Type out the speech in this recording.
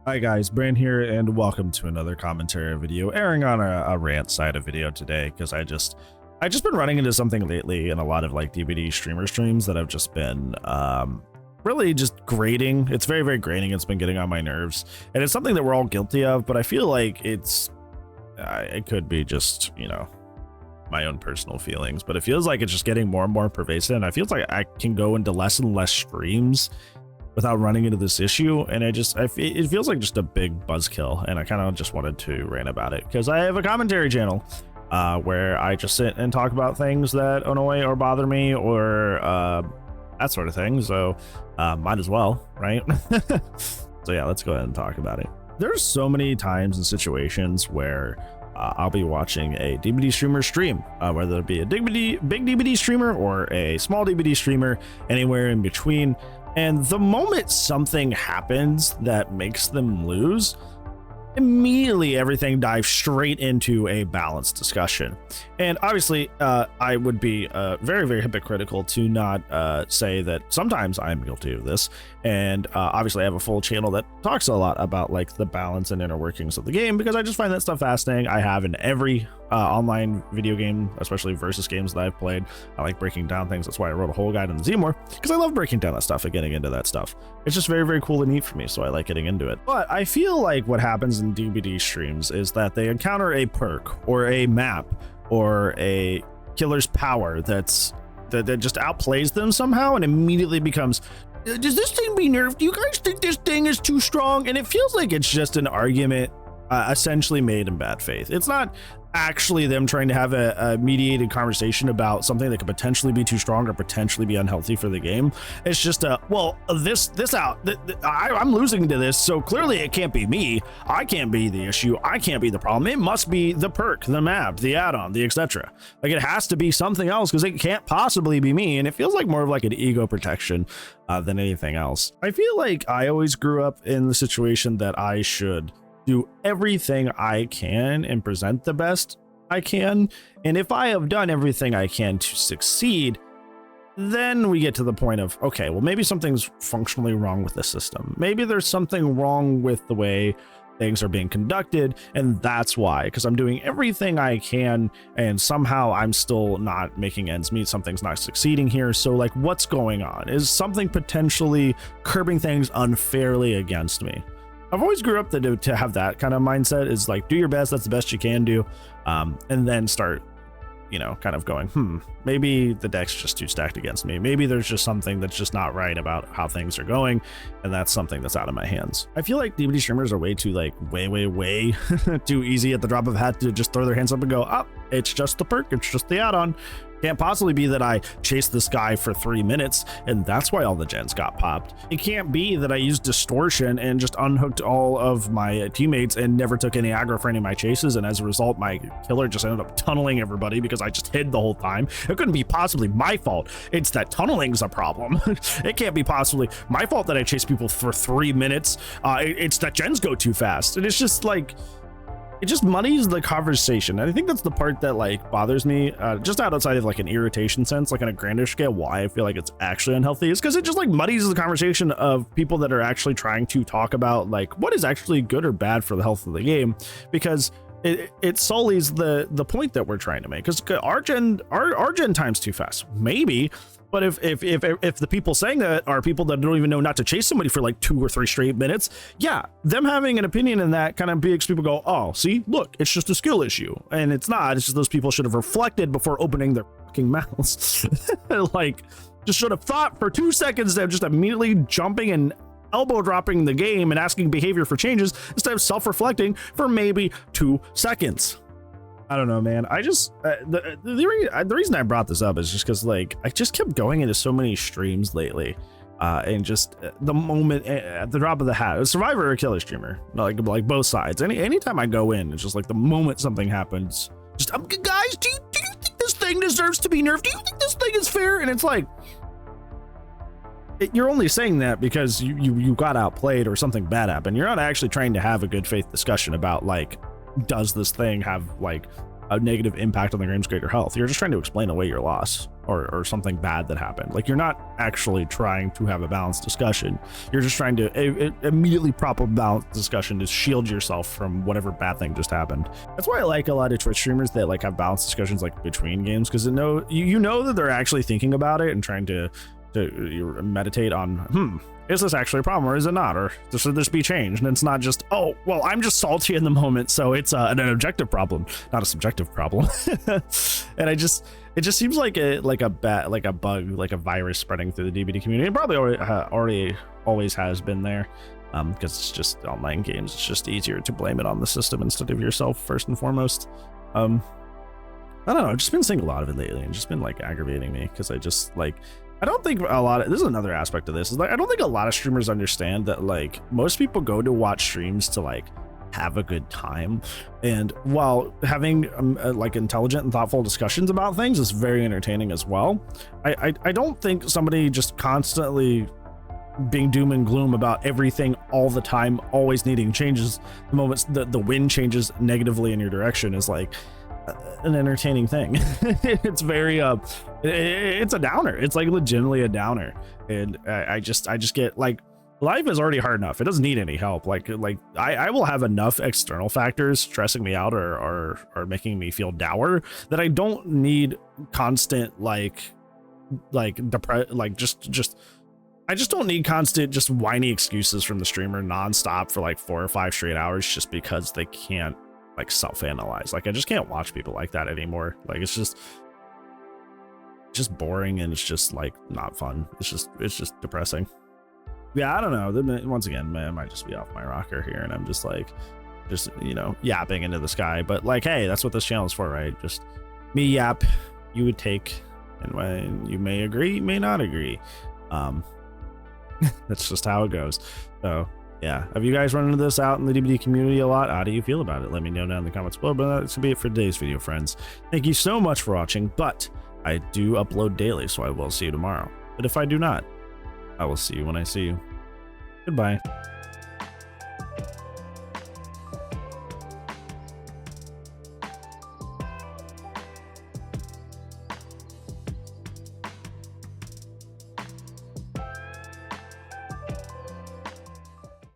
Hi guys, Bran here, and welcome to another commentary video, airing on a rant side of video today, because I just been running into something lately in a lot of like DVD streamer streams that have just been really just grating. It's very, very grating. It's been getting on my nerves, and it's something that we're all guilty of, but I feel like it could be just, you know, my own personal feelings, but it feels like it's just getting more and more pervasive, and I feel like I can go into less and less streams without running into this issue, and it feels like just a big buzzkill, and I kind of just wanted to rant about it because I have a commentary channel where I just sit and talk about things that annoy or bother me or that sort of thing, so might as well, right? So yeah, let's go ahead and talk about it. There's so many times and situations where I'll be watching a DVD streamer stream, whether it be a big DVD streamer or a small DVD streamer, anywhere in between. And the moment something happens that makes them lose, immediately everything dives straight into a balanced discussion. And obviously, I would be very, very hypocritical to not say that sometimes I'm guilty of this. And obviously, I have a full channel that talks a lot about like the balance and inner workings of the game, because I just find that stuff fascinating. I have in every online video game, especially versus games that I've played. I like breaking down things. That's why I wrote a whole guide on the Zmore, because I love breaking down that stuff and getting into that stuff. It's just very, very cool and neat for me, so I like getting into it. But I feel like what happens in DVD streams is that they encounter a perk or a map or a killer's power that just outplays them somehow, and immediately becomes, does this thing be nerfed? Do you guys think this thing is too strong? And it feels like it's just an argument essentially made in bad faith. It's not actually them trying to have a mediated conversation about something that could potentially be too strong or potentially be unhealthy for the game. It's just I'm losing to this, so clearly it can't be me. I can't be the issue. I can't be the problem. It must be the perk, the map, the add-on, the etc. Like, it has to be something else, because it can't possibly be me. And it feels like more of like an ego protection than anything else. I feel like I always grew up in the situation that I should do everything I can and present the best I can. And if I have done everything I can to succeed, then we get to the point of, okay, well, maybe something's functionally wrong with the system. Maybe there's something wrong with the way things are being conducted, and that's why, because I'm doing everything I can and somehow I'm still not making ends meet. Something's not succeeding here. So like, what's going on? Is something potentially curbing things unfairly against me? I've always grew up to have that kind of mindset, is like, do your best, that's the best you can do, and then start, you know, kind of going, maybe the deck's just too stacked against me. Maybe there's just something that's just not right about how things are going, and that's something that's out of my hands. I feel like DVD streamers are way too way too easy at the drop of a hat to just throw their hands up and go, oh, it's just the perk, it's just the add-on. Can't possibly be that I chased this guy for 3 minutes and that's why all the gens got popped. It can't be that I used distortion and just unhooked all of my teammates and never took any aggro for any of my chases, and as a result my killer just ended up tunneling everybody because I just hid the whole time. It couldn't be possibly my fault. It's that tunneling's a problem. It can't be possibly my fault that I chased people for 3 minutes. It's that gens go too fast. And it's just like, it just muddies the conversation. And I think that's the part that like bothers me, just outside of like an irritation sense, like on a grander scale, why I feel like it's actually unhealthy is because it just like muddies the conversation of people that are actually trying to talk about like what is actually good or bad for the health of the game, because it sullies the point that we're trying to make. Because our gen time's too fast, maybe. But if the people saying that are people that don't even know not to chase somebody for like 2 or 3 straight minutes, yeah, them having an opinion in that kind of makes people go, oh, see, look, it's just a skill issue. And it's not. It's just those people should have reflected before opening their fucking mouths. Like, just should have thought for 2 seconds instead of just immediately jumping and elbow dropping the game and asking behavior for changes instead of self-reflecting for maybe 2 seconds. I don't know, man. I just the reason I brought this up is just because like I just kept going into so many streams lately, and just the moment at the drop of the hat, a survivor or a killer streamer, like both sides. Anytime I go in, it's just like the moment something happens, just guys, do you think this thing deserves to be nerfed? Do you think this thing is fair? And it's like, you're only saying that because you got outplayed or something bad happened. You're not actually trying to have a good faith discussion about like, does this thing have like a negative impact on the game's greater health. You're just trying to explain away your loss or something bad that happened. Like, you're not actually trying to have a balanced discussion. You're just trying to immediately prop a balanced discussion to shield yourself from whatever bad thing just happened. That's why I like a lot of Twitch streamers that like have balanced discussions like between games, because you know that they're actually thinking about it and trying to meditate on, is this actually a problem or is it not, or should this be changed? And it's not just, oh well, I'm just salty in the moment, so it's an objective problem, not a subjective problem. And it just seems like a bug, like a virus spreading through the DBD community. It probably always has been there, because it's just online games. It's just easier to blame it on the system instead of yourself first and foremost. I don't know, I've just been seeing a lot of it lately and just been like aggravating me, because I don't think this is another aspect of this, is like, I don't think a lot of streamers understand that like most people go to watch streams to like have a good time, and while having like intelligent and thoughtful discussions about things is very entertaining as well. I don't think somebody just constantly being doom and gloom about everything all the time, always needing changes the moment the wind changes negatively in your direction is like an entertaining thing. It's very it's a downer. It's like legitimately a downer, and I just get like, life is already hard enough. It doesn't need any help. Like I will have enough external factors stressing me out or making me feel dour that I don't need constant I just don't need constant just whiny excuses from the streamer nonstop for like 4 or 5 straight hours just because they can't like self-analyze. Like, I just can't watch people like that anymore. Like, it's just boring, and it's just like not fun. It's just depressing. Yeah, I don't know. Once again, man, I might just be off my rocker here, and I'm just you know, yapping into the sky. But like, hey, that's what this channel is for, right? Just me yap, you would take, and when you may agree, you may not agree. That's just how it goes. So yeah, have you guys run into this out in the DBD community a lot? How do you feel about it? Let me know down in the comments below. But that's gonna be it for today's video, friends. Thank you so much for watching, but I do upload daily, so I will see you tomorrow. But if I do not, I will see you when I see you. Goodbye.